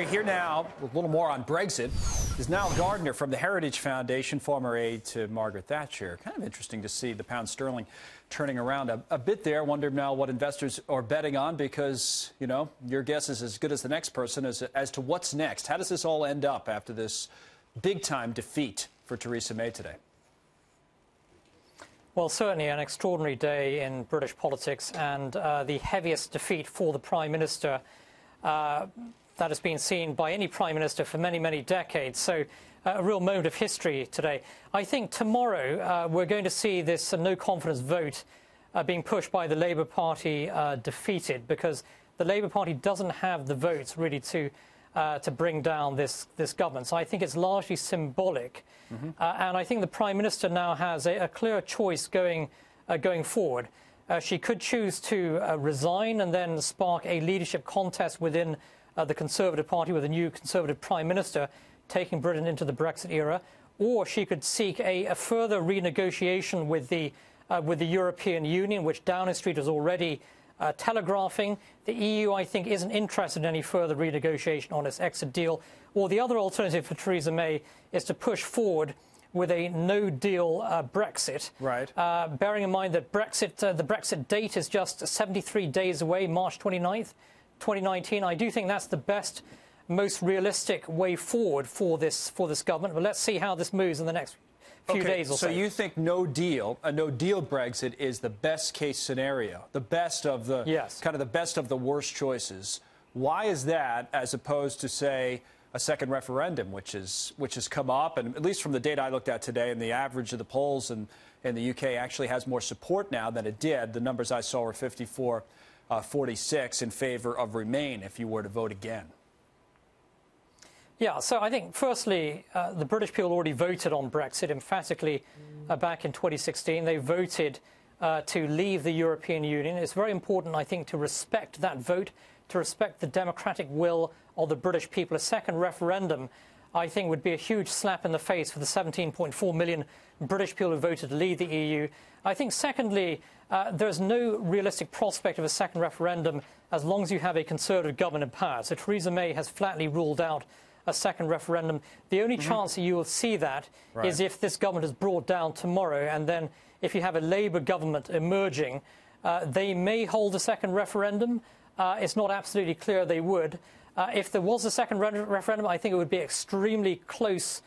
Here now, with a little more on Brexit, is Nile Gardiner from the Heritage Foundation, former aide to Margaret Thatcher. Kind of interesting to see the pound sterling turning around a bit there. Wonder now what investors are betting on because, you know, your guess is as good as the next person as to what's next. How does this all end up after this big-time defeat for Theresa May today? Well, certainly an extraordinary day in British politics and the heaviest defeat for the Prime Minister that has been seen by any Prime Minister for many, many decades. So a real moment of history today. I think tomorrow we're going to see this no-confidence vote being pushed by the Labour Party defeated because the Labour Party doesn't have the votes really to bring down this government. So I think it's largely symbolic. And I think the Prime Minister now has a clear choice going forward. She could choose to resign and then spark a leadership contest within the Conservative Party with a new Conservative Prime Minister taking Britain into the Brexit era, or she could seek a further renegotiation with the European Union, which Downing Street is already telegraphing. The EU, I think, isn't interested in any further renegotiation on its exit deal. Or the other alternative for Theresa May is to push forward with a no-deal Brexit. Right. Bearing in mind that the Brexit date is just 73 days away, March 29th, 2019. I do think that's the best, most realistic way forward for this government. But let's see how this moves in the next few days or so. So you think a no deal Brexit is the best case scenario, the best of the kind of the best of the worst choices. Why is that, as opposed to, say, a second referendum, which has come up, and at least from the data I looked at today, and the average of the polls in the UK actually has more support now than it did. The numbers I saw were 54-46 in favor of Remain if you were to vote again. Yeah, so I think, firstly, the British people already voted on Brexit emphatically back in 2016. They voted to leave the European Union. It's very important, I think, to respect that vote, to respect the democratic will of the British people. A second referendum, I think, would be a huge slap in the face for the 17.4 million British people who voted to leave the EU. I think, secondly, there's no realistic prospect of a second referendum as long as you have a Conservative government in power. So Theresa May has flatly ruled out a second referendum. The only chance that you will see that is if this government is brought down tomorrow, and then if you have a Labour government emerging, they may hold a second referendum. It's not absolutely clear they would. If there was a second referendum, I think it would be extremely close,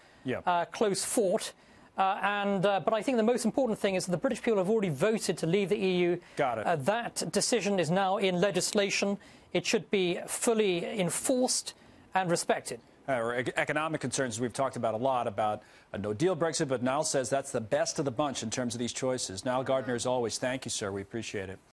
close fought. But I think the most important thing is that the British people have already voted to leave the EU. Got it. That decision is now in legislation. It should be fully enforced and respected. Economic concerns we've talked about a lot, about a no-deal Brexit, but Nile says that's the best of the bunch in terms of these choices. Nile Gardiner, as always, thank you, sir. We appreciate it.